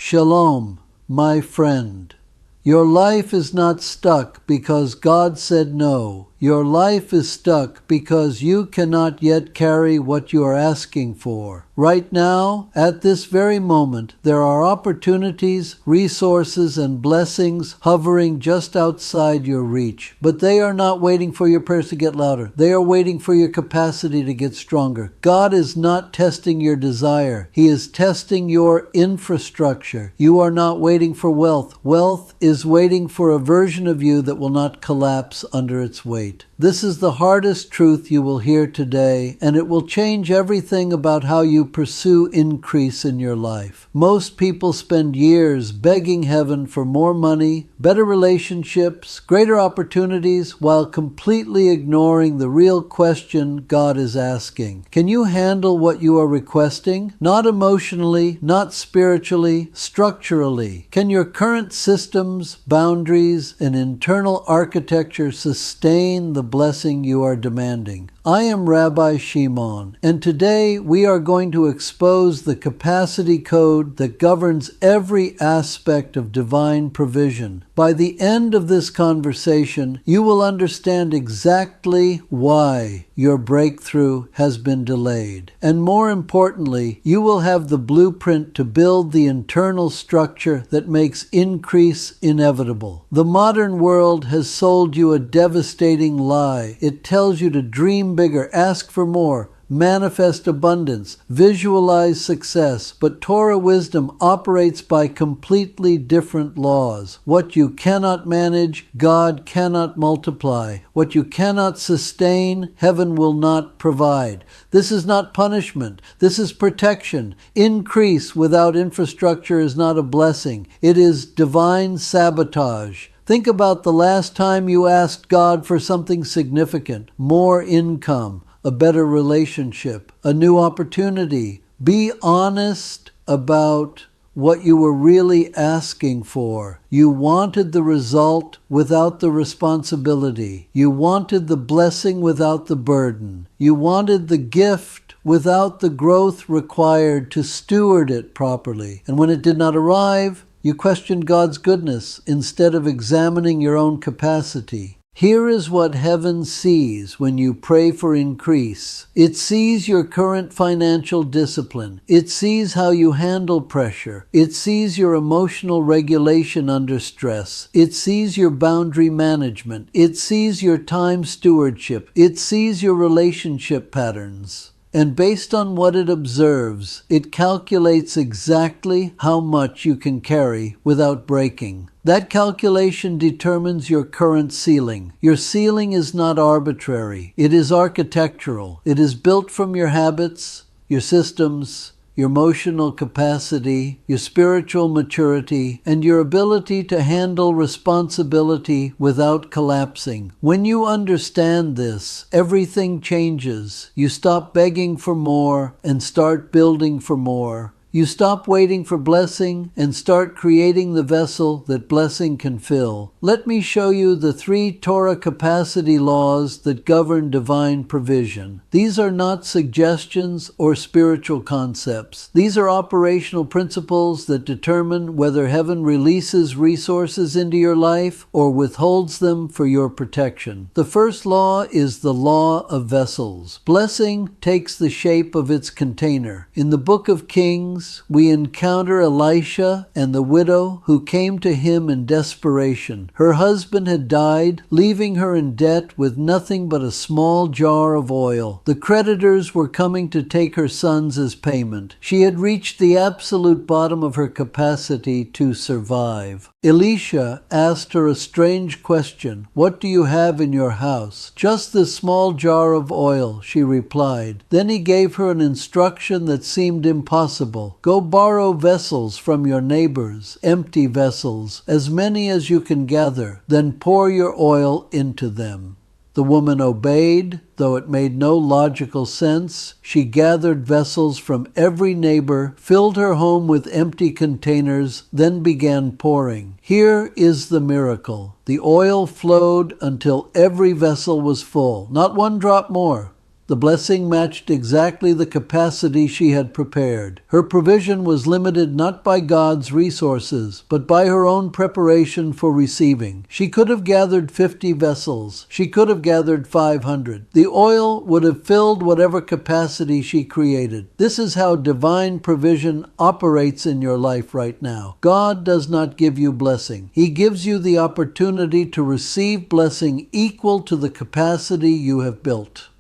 Shalom, my friend. Your life is not stuck because God said no. Your life is stuck because you cannot yet carry what you are asking for. Right now, at this very moment, there are opportunities, resources, and blessings hovering just outside your reach. But they are not waiting for your prayers to get louder. They are waiting for your capacity to get stronger. God is not testing your desire. He is testing your infrastructure. You are not waiting for wealth. Wealth is waiting for a version of you that will not collapse under its weight. This is the hardest truth you will hear today, and it will change everything about how you pursue increase in your life. Most people spend years begging heaven for more money, better relationships, greater opportunities, while completely ignoring the real question God is asking. Can you handle what you are requesting? Not emotionally, not spiritually, structurally. Can your current systems, boundaries, and internal architecture sustain the blessing you are demanding? I am Rabbi Shimon, and today we are going to expose the capacity code that governs every aspect of divine provision. By the end of this conversation, you will understand exactly why your breakthrough has been delayed. And more importantly, you will have the blueprint to build the internal structure that makes increase inevitable. The modern world has sold you a devastating lie. It tells you to dream bigger, ask for more, manifest abundance, visualize success, but Torah wisdom operates by completely different laws. What you cannot manage, God cannot multiply. What you cannot sustain, heaven will not provide. This is not punishment. This is protection. Increase without infrastructure is not a blessing. It is divine sabotage. Think about the last time you asked God for something significant, more income, a better relationship, a new opportunity. Be honest about what you were really asking for. You wanted the result without the responsibility. You wanted the blessing without the burden. You wanted the gift without the growth required to steward it properly. And when it did not arrive, you questioned God's goodness instead of examining your own capacity. Here is what heaven sees when you pray for increase. It sees your current financial discipline. It sees how you handle pressure. It sees your emotional regulation under stress. It sees your boundary management. It sees your time stewardship. It sees your relationship patterns. And based on what it observes, it calculates exactly how much you can carry without breaking. That calculation determines your current ceiling. Your ceiling is not arbitrary. It is architectural. It is built from your habits, your systems, your emotional capacity, your spiritual maturity, and your ability to handle responsibility without collapsing. When you understand this, everything changes. You stop begging for more and start building for more. You stop waiting for blessing and start creating the vessel that blessing can fill. Let me show you the 3 Torah capacity laws that govern divine provision. These are not suggestions or spiritual concepts. These are operational principles that determine whether heaven releases resources into your life or withholds them for your protection. The first law is the law of vessels. Blessing takes the shape of its container. In the book of Kings, we encounter Elisha and the widow who came to him in desperation. Her husband had died, leaving her in debt with nothing but a small jar of oil. The creditors were coming to take her sons as payment. She had reached the absolute bottom of her capacity to survive. Elisha asked her a strange question. "What do you have in your house?" "Just this small jar of oil," she replied. Then he gave her an instruction that seemed impossible. "Go borrow vessels from your neighbors, empty vessels, as many as you can gather. Then pour your oil into them." The woman obeyed, though it made no logical sense. She gathered vessels from every neighbor, filled her home with empty containers, then began pouring. Here is the miracle. The oil flowed until every vessel was full, not one drop more. The blessing matched exactly the capacity she had prepared. Her provision was limited not by God's resources, but by her own preparation for receiving. She could have gathered 50 vessels. She could have gathered 500. The oil would have filled whatever capacity she created. This is how divine provision operates in your life right now. God does not give you blessing. He gives you the opportunity to receive blessing equal to the capacity you have built.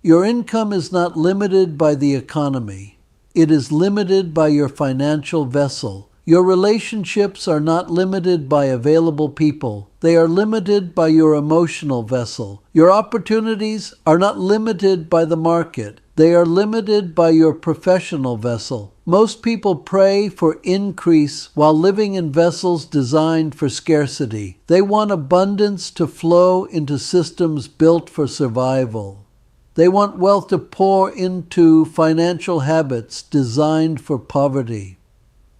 Your income is not limited by the economy. It is limited by your financial vessel. Your relationships are not limited by available people. They are limited by your emotional vessel. Your opportunities are not limited by the market. They are limited by your professional vessel. Most people pray for increase while living in vessels designed for scarcity. They want abundance to flow into systems built for survival. They want wealth to pour into financial habits designed for poverty.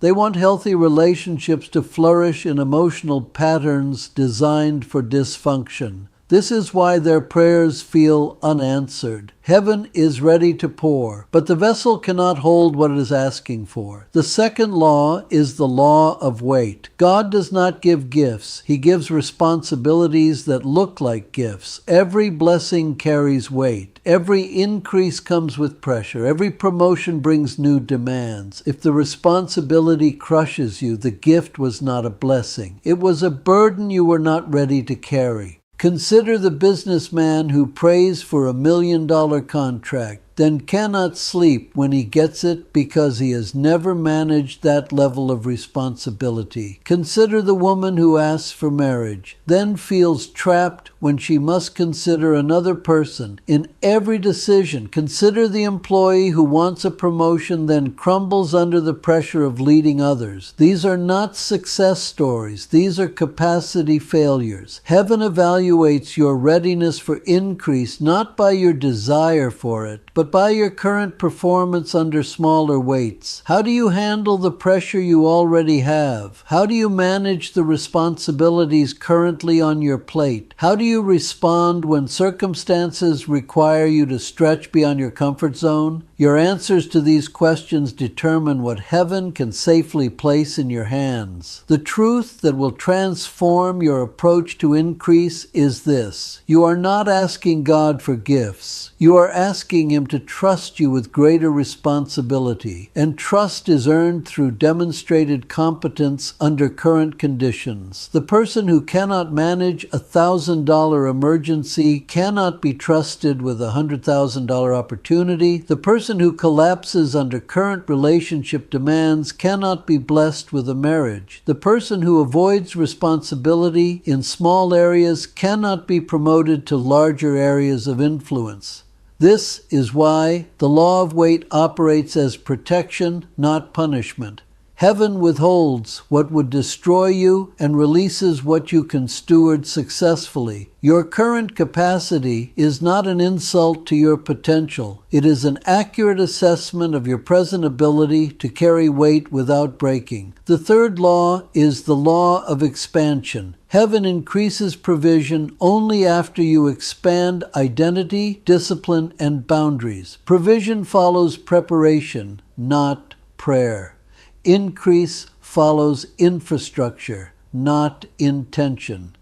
They want healthy relationships to flourish in emotional patterns designed for dysfunction. This is why their prayers feel unanswered. Heaven is ready to pour, but the vessel cannot hold what it is asking for. The second law is the law of weight. God does not give gifts. He gives responsibilities that look like gifts. Every blessing carries weight. Every increase comes with pressure. Every promotion brings new demands. If the responsibility crushes you, the gift was not a blessing. It was a burden you were not ready to carry. Consider the businessman who prays for $1 million contract, then cannot sleep when he gets it because he has never managed that level of responsibility. Consider the woman who asks for marriage, then feels trapped when she must consider another person. In every decision, consider the employee who wants a promotion, then crumbles under the pressure of leading others. These are not success stories. These are capacity failures. Heaven evaluates your readiness for increase not by your desire for it, but by your current performance under smaller weights. How do you handle the pressure you already have? How do you manage the responsibilities currently on your plate? How do you respond when circumstances require you to stretch beyond your comfort zone? Your answers to these questions determine what heaven can safely place in your hands. The truth that will transform your approach to increase is this: you are not asking God for gifts. You are asking Him to trust you with greater responsibility, and trust is earned through demonstrated competence under current conditions. The person who cannot manage a $1,000 emergency cannot be trusted with a $100,000 opportunity. The person who collapses under current relationship demands cannot be blessed with a marriage. The person who avoids responsibility in small areas cannot be promoted to larger areas of influence. This is why the law of weight operates as protection, not punishment. Heaven withholds what would destroy you and releases what you can steward successfully. Your current capacity is not an insult to your potential. It is an accurate assessment of your present ability to carry weight without breaking. The third law is the law of expansion. Heaven increases provision only after you expand identity, discipline, and boundaries. Provision follows preparation, not prayer. Increase follows infrastructure, not intention.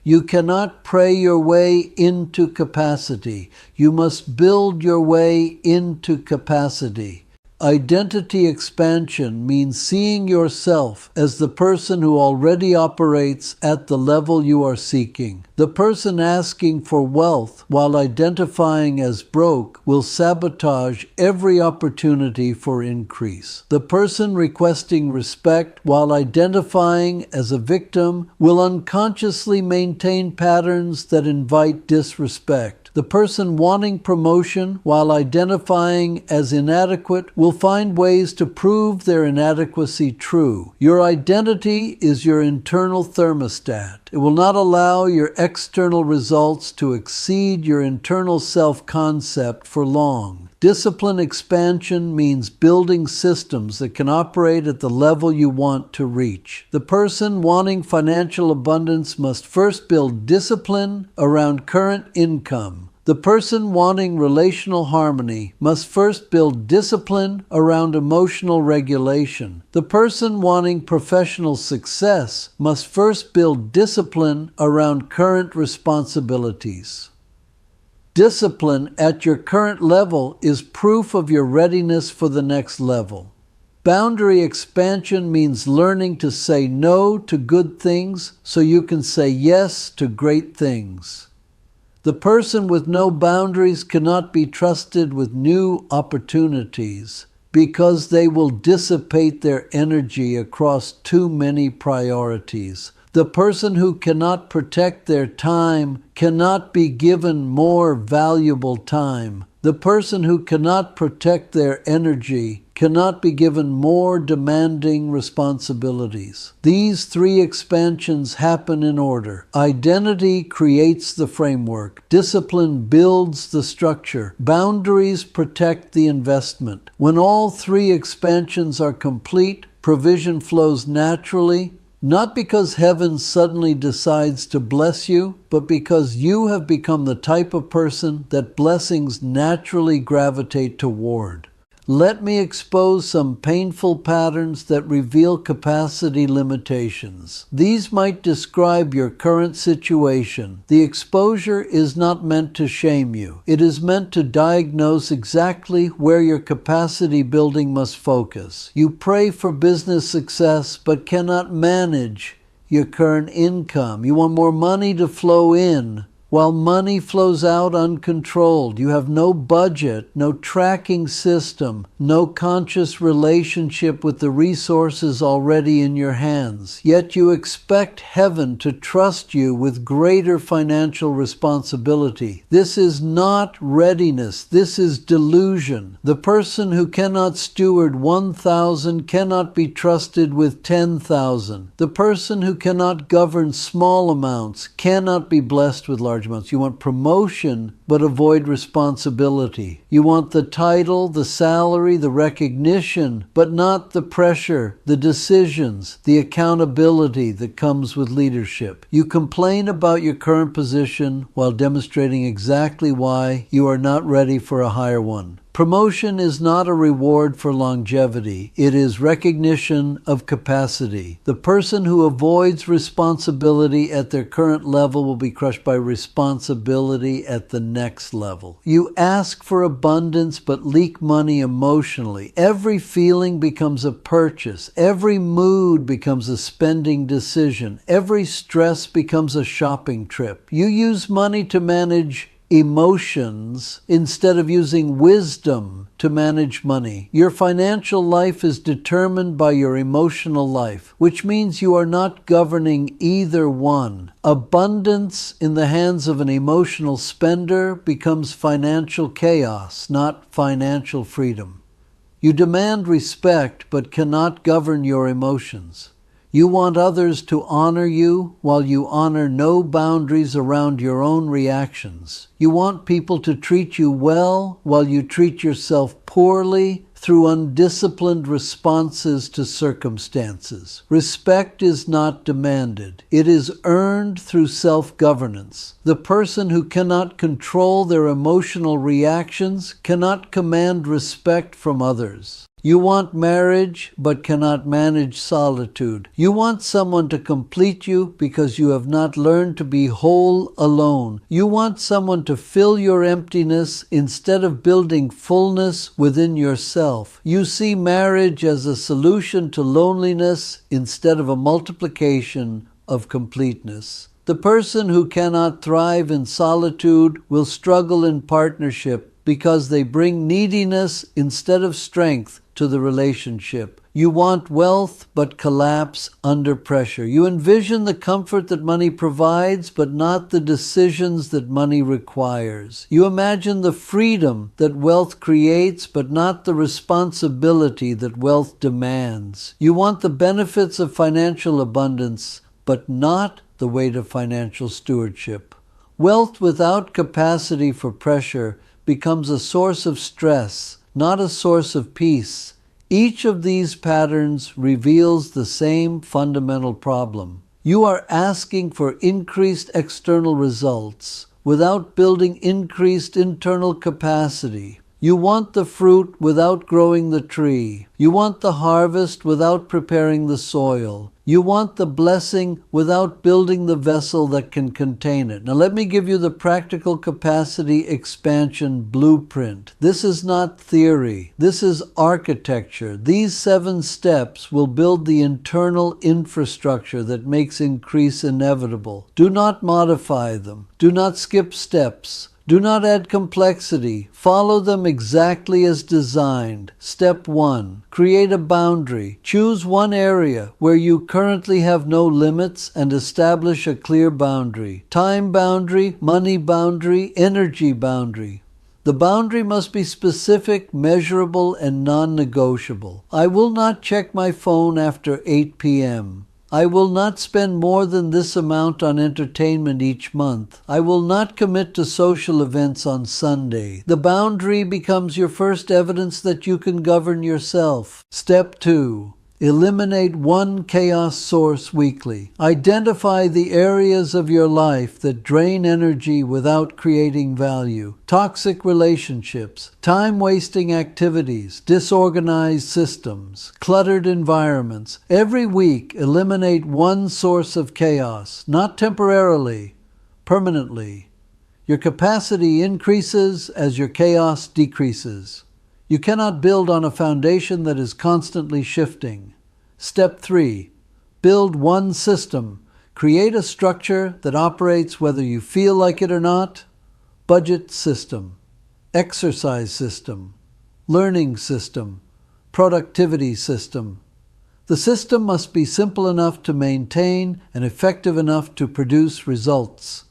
You cannot pray your way into capacity. You must build your way into capacity. Identity expansion means seeing yourself as the person who already operates at the level you are seeking. The person asking for wealth while identifying as broke will sabotage every opportunity for increase. The person requesting respect while identifying as a victim will unconsciously maintain patterns that invite disrespect. The person wanting promotion while identifying as inadequate will find ways to prove their inadequacy true. Your identity is your internal thermostat. It will not allow your external results to exceed your internal self-concept for long. Discipline expansion means building systems that can operate at the level you want to reach. The person wanting financial abundance must first build discipline around current income. The person wanting relational harmony must first build discipline around emotional regulation. The person wanting professional success must first build discipline around current responsibilities. Discipline at your current level is proof of your readiness for the next level. Boundary expansion means learning to say no to good things so you can say yes to great things. The person with no boundaries cannot be trusted with new opportunities because they will dissipate their energy across too many priorities. The person who cannot protect their time cannot be given more valuable time. The person who cannot protect their energy cannot be given more demanding responsibilities. These three expansions happen in order. Identity creates the framework. Discipline builds the structure. Boundaries protect the investment. When all three expansions are complete, provision flows naturally, not because heaven suddenly decides to bless you, but because you have become the type of person that blessings naturally gravitate toward. Let me expose some painful patterns that reveal capacity limitations. These might describe your current situation. The exposure is not meant to shame you. It is meant to diagnose exactly where your capacity building must focus. You pray for business success but cannot manage your current income. You want more money to flow in, while money flows out uncontrolled. You have no budget, no tracking system, no conscious relationship with the resources already in your hands. Yet you expect heaven to trust you with greater financial responsibility. This is not readiness. This is delusion. The person who cannot steward 1,000 cannot be trusted with 10,000. The person who cannot govern small amounts cannot be blessed with large amounts. You want promotion, but avoid responsibility. You want the title, the salary, the recognition, but not the pressure, the decisions, the accountability that comes with leadership. You complain about your current position while demonstrating exactly why you are not ready for a higher one. Promotion is not a reward for longevity. It is recognition of capacity. The person who avoids responsibility at their current level will be crushed by responsibility at the next level. You ask for abundance but leak money emotionally. Every feeling becomes a purchase. Every mood becomes a spending decision. Every stress becomes a shopping trip. You use money to manage emotions instead of using wisdom to manage money. Your financial life is determined by your emotional life, which means you are not governing either one. Abundance in the hands of an emotional spender becomes financial chaos, not financial freedom. You demand respect but cannot govern your emotions. You want others to honor you while you honor no boundaries around your own reactions. You want people to treat you well while you treat yourself poorly through undisciplined responses to circumstances. Respect is not demanded. It is earned through self-governance. The person who cannot control their emotional reactions cannot command respect from others. You want marriage, but cannot manage solitude. You want someone to complete you because you have not learned to be whole alone. You want someone to fill your emptiness instead of building fullness within yourself. You see marriage as a solution to loneliness instead of a multiplication of completeness. The person who cannot thrive in solitude will struggle in partnership because they bring neediness instead of strength to the relationship. You want wealth but collapse under pressure. You envision the comfort that money provides but not the decisions that money requires. You imagine the freedom that wealth creates but not the responsibility that wealth demands. You want the benefits of financial abundance but not the weight of financial stewardship. Wealth without capacity for pressure becomes a source of stress, not a source of peace. Each of these patterns reveals the same fundamental problem. You are asking for increased external results without building increased internal capacity. You want the fruit without growing the tree. You want the harvest without preparing the soil. You want the blessing without building the vessel that can contain it. Now let me give you the practical capacity expansion blueprint. This is not theory. This is architecture. These 7 steps will build the internal infrastructure that makes increase inevitable. Do not modify them. Do not skip steps. Do not add complexity. Follow them exactly as designed. Step 1. Create a boundary. Choose one area where you currently have no limits and establish a clear boundary. Time boundary, money boundary, energy boundary. The boundary must be specific, measurable, and non-negotiable. I will not check my phone after 8 p.m. I will not spend more than this amount on entertainment each month. I will not commit to social events on Sunday. The boundary becomes your first evidence that you can govern yourself. Step 2. Eliminate one chaos source weekly. Identify the areas of your life that drain energy without creating value. Toxic relationships, time-wasting activities, disorganized systems, cluttered environments. Every week, eliminate one source of chaos, not temporarily, permanently. Your capacity increases as your chaos decreases. You cannot build on a foundation that is constantly shifting. Step 3. Build one system. Create a structure that operates whether you feel like it or not. Budget system, exercise system, learning system, productivity system. The system must be simple enough to maintain and effective enough to produce results.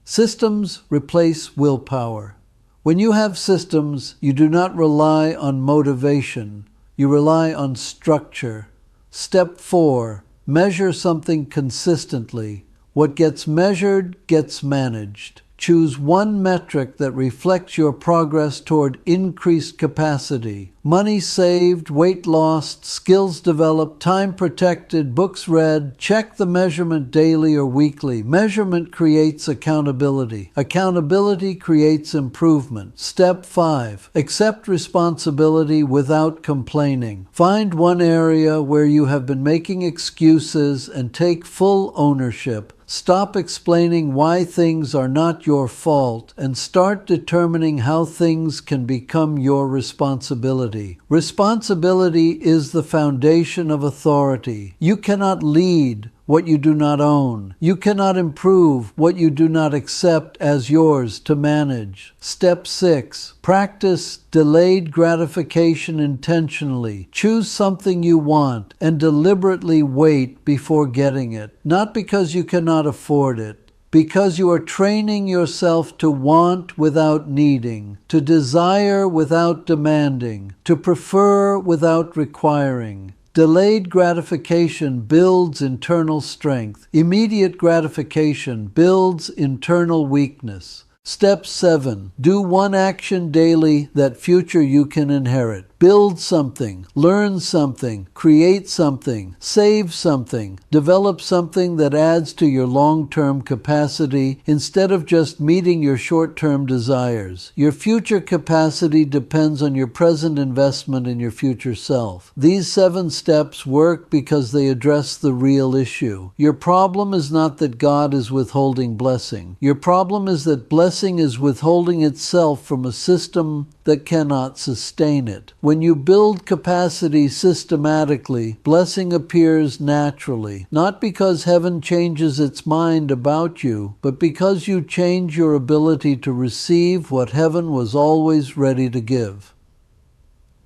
Systems replace willpower. When you have systems, you do not rely on motivation. You rely on structure. Step 4. Measure something consistently. What gets measured gets managed. Choose one metric that reflects your progress toward increased capacity. Money saved, weight lost, skills developed, time protected, books read. Check the measurement daily or weekly. Measurement creates accountability. Accountability creates improvement. Step 5. Accept responsibility without complaining. Find one area where you have been making excuses and take full ownership. Stop explaining why things are not your fault and start determining how things can become your responsibility. Responsibility is the foundation of authority. You cannot lead what you do not own. You cannot improve what you do not accept as yours to manage. Step 6. Practice delayed gratification intentionally. Choose something you want and deliberately wait before getting it. Not because you cannot afford it, because you are training yourself to want without needing, to desire without demanding, to prefer without requiring. Delayed gratification builds internal strength. Immediate gratification builds internal weakness. Step 7. Do one action daily that future you can inherit. Build something, learn something, create something, save something, develop something that adds to your long-term capacity instead of just meeting your short-term desires. Your future capacity depends on your present investment in your future self. These 7 steps work because they address the real issue. Your problem is not that God is withholding blessing. Your problem is that blessing is withholding itself from a system that cannot sustain it. When you build capacity systematically, blessing appears naturally, not because heaven changes its mind about you, but because you change your ability to receive what heaven was always ready to give.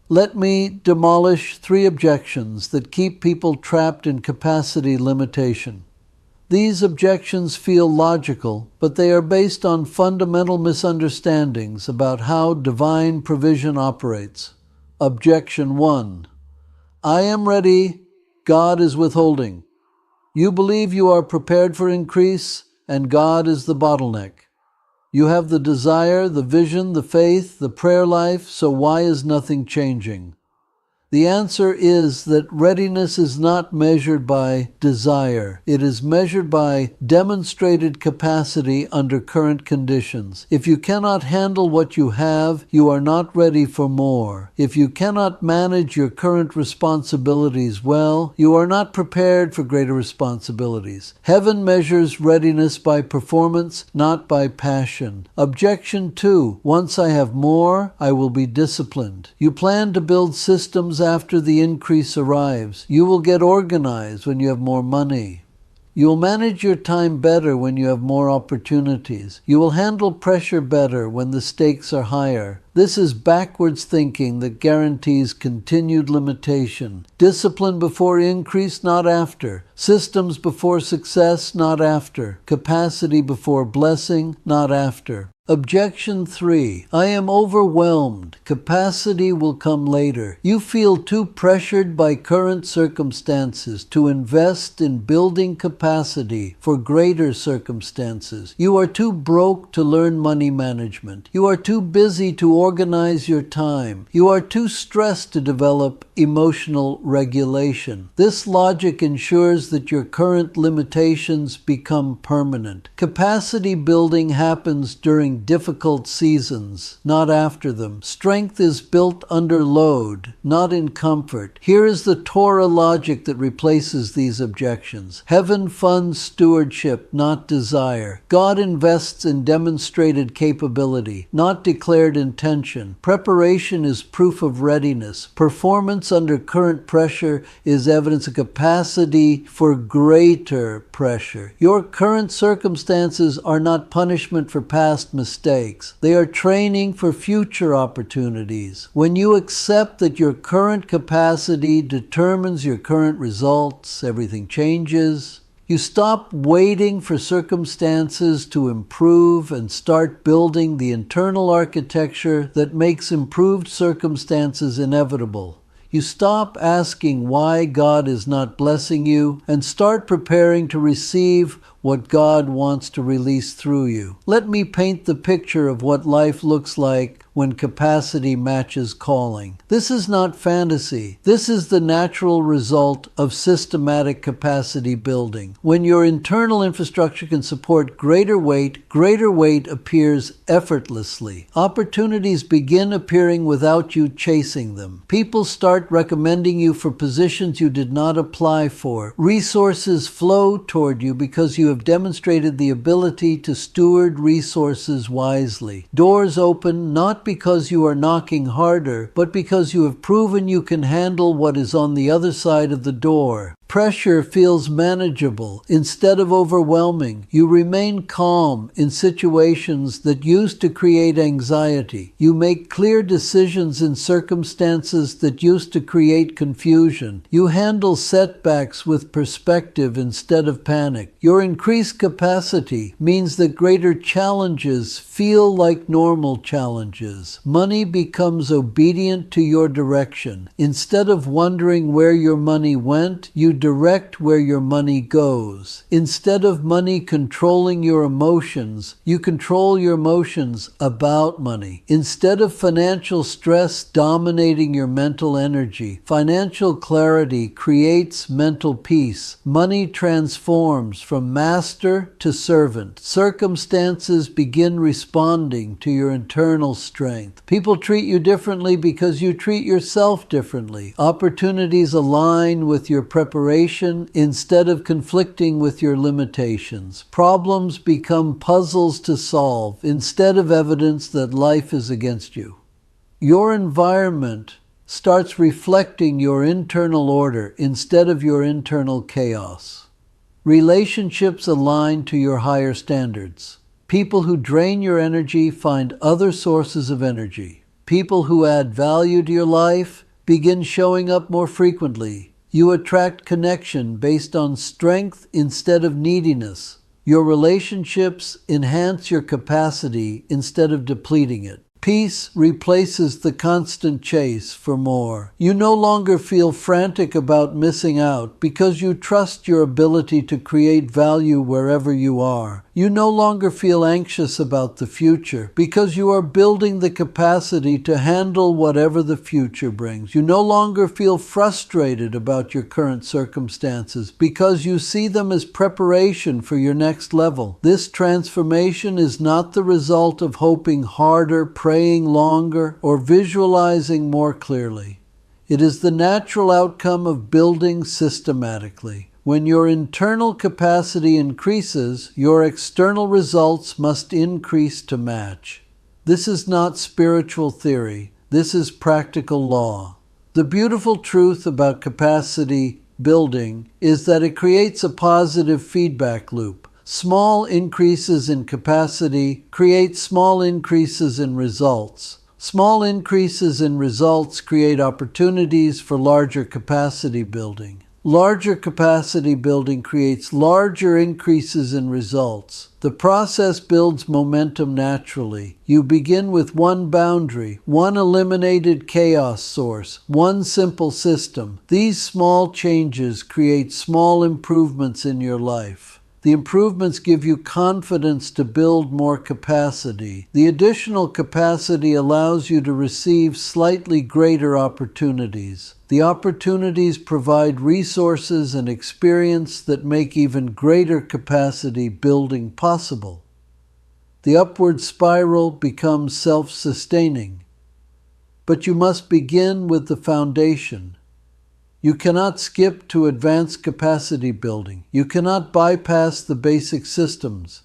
Let me demolish 3 objections that keep people trapped in capacity limitation. These objections feel logical, but they are based on fundamental misunderstandings about how divine provision operates. Objection 1. I am ready, God is withholding. You believe you are prepared for increase, and God is the bottleneck. You have the desire, the vision, the faith, the prayer life, so why is nothing changing? The answer is that readiness is not measured by desire. It is measured by demonstrated capacity under current conditions. If you cannot handle what you have, you are not ready for more. If you cannot manage your current responsibilities well, you are not prepared for greater responsibilities. Heaven measures readiness by performance, not by passion. Objection 2. Once I have more, I will be disciplined. You plan to build systems after the increase arrives. You will get organized when you have more money. You will manage your time better when you have more opportunities. You will handle pressure better when the stakes are higher. This is backwards thinking that guarantees continued limitation. Discipline before increase, not after. Systems before success, not after. Capacity before blessing, not after. Objection 3. I am overwhelmed. Capacity will come later. You feel too pressured by current circumstances to invest in building capacity for greater circumstances. You are too broke to learn money management. You are too busy to organize your time. You are too stressed to develop emotional regulation. This logic ensures that your current limitations become permanent. Capacity building happens during difficult seasons, not after them. Strength is built under load, not in comfort. Here is the Torah logic that replaces these objections. Heaven funds stewardship, not desire. God invests in demonstrated capability, not declared intention. Preparation is proof of readiness. Performance under current pressure is evidence of capacity for greater pressure. Your current circumstances are not punishment for past mistakes. They are training for future opportunities. When you accept that your current capacity determines your current results, everything changes. You stop waiting for circumstances to improve and start building the internal architecture that makes improved circumstances inevitable. You stop asking why God is not blessing you and start preparing to receive what God wants to release through you. Let me paint the picture of what life looks like when capacity matches calling. This is not fantasy. This is the natural result of systematic capacity building. When your internal infrastructure can support greater weight appears effortlessly. Opportunities begin appearing without you chasing them. People start recommending you for positions you did not apply for. Resources flow toward you because you have demonstrated the ability to steward resources wisely. Doors open not because you are knocking harder, but because you have proven you can handle what is on the other side of the door. Pressure feels manageable instead of overwhelming. You remain calm in situations that used to create anxiety. You make clear decisions in circumstances that used to create confusion. You handle setbacks with perspective instead of panic. Your increased capacity means that greater challenges feel like normal challenges. Money becomes obedient to your direction. Instead of wondering where your money went, you direct where your money goes. Instead of money controlling your emotions, you control your emotions about money. Instead of financial stress dominating your mental energy, financial clarity creates mental peace. Money transforms from master to servant. Circumstances begin responding to your internal strength. People treat you differently because you treat yourself differently. Opportunities align with your preparation instead of conflicting with your limitations. Problems become puzzles to solve instead of evidence that life is against you. Your environment starts reflecting your internal order instead of your internal chaos. Relationships align to your higher standards. People who drain your energy find other sources of energy. People who add value to your life begin showing up more frequently. You attract connection based on strength instead of neediness. Your relationships enhance your capacity instead of depleting it. Peace replaces the constant chase for more. You no longer feel frantic about missing out because you trust your ability to create value wherever you are. You no longer feel anxious about the future because you are building the capacity to handle whatever the future brings. You no longer feel frustrated about your current circumstances because you see them as preparation for your next level. This transformation is not the result of hoping harder, praying longer, or visualizing more clearly. It is the natural outcome of building systematically. When your internal capacity increases, your external results must increase to match. This is not spiritual theory. This is practical law. The beautiful truth about capacity building is that it creates a positive feedback loop. Small increases in capacity create small increases in results. Small increases in results create opportunities for larger capacity building. Larger capacity building creates larger increases in results. The process builds momentum naturally. You begin with one boundary, one eliminated chaos source, one simple system. These small changes create small improvements in your life. The improvements give you confidence to build more capacity. The additional capacity allows you to receive slightly greater opportunities. The opportunities provide resources and experience that make even greater capacity building possible. The upward spiral becomes self-sustaining. But you must begin with the foundation. You cannot skip to advanced capacity building. You cannot bypass the basic systems.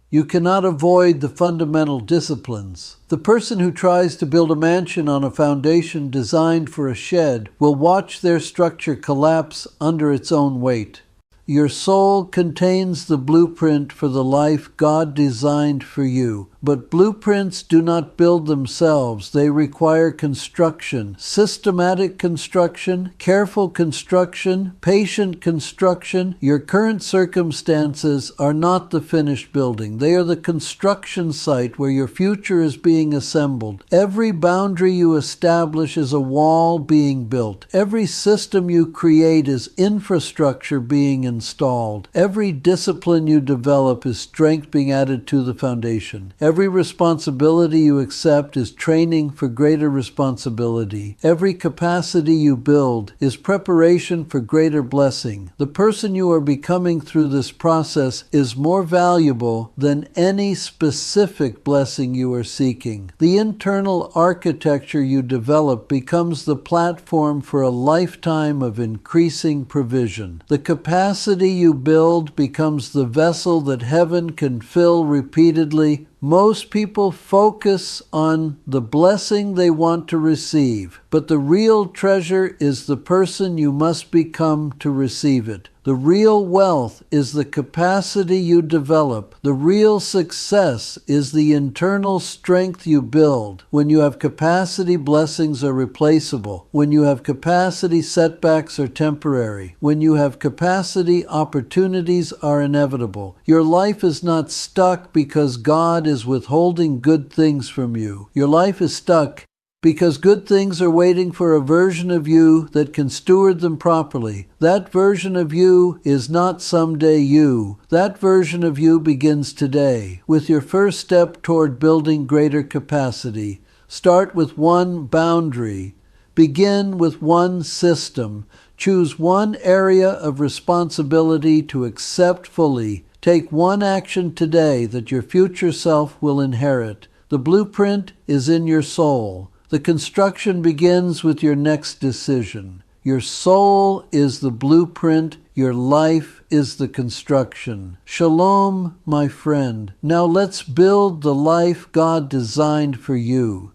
You cannot avoid the fundamental disciplines. The person who tries to build a mansion on a foundation designed for a shed will watch their structure collapse under its own weight. Your soul contains the blueprint for the life God designed for you. But blueprints do not build themselves. They require construction, systematic construction, careful construction, patient construction. Your current circumstances are not the finished building. They are the construction site where your future is being assembled. Every boundary you establish is a wall being built. Every system you create is infrastructure being installed. Every discipline you develop is strength being added to the foundation. Every responsibility you accept is training for greater responsibility. Every capacity you build is preparation for greater blessing. The person you are becoming through this process is more valuable than any specific blessing you are seeking. The internal architecture you develop becomes the platform for a lifetime of increasing provision. The capacity you build becomes the vessel that heaven can fill repeatedly. Most people focus on the blessing they want to receive, but the real treasure is the person you must become to receive it. The real wealth is the capacity you develop. The real success is the internal strength you build. When you have capacity, blessings are replaceable. When you have capacity, setbacks are temporary. When you have capacity, opportunities are inevitable. Your life is not stuck because God is withholding good things from you. Your life is stuck because good things are waiting for a version of you that can steward them properly. That version of you is not someday you. That version of you begins today with your first step toward building greater capacity. Start with one boundary. Begin with one system. Choose one area of responsibility to accept fully. Take one action today that your future self will inherit. The blueprint is in your soul. The construction begins with your next decision. Your soul is the blueprint. Your life is the construction. Shalom, my friend. Now let's build the life God designed for you.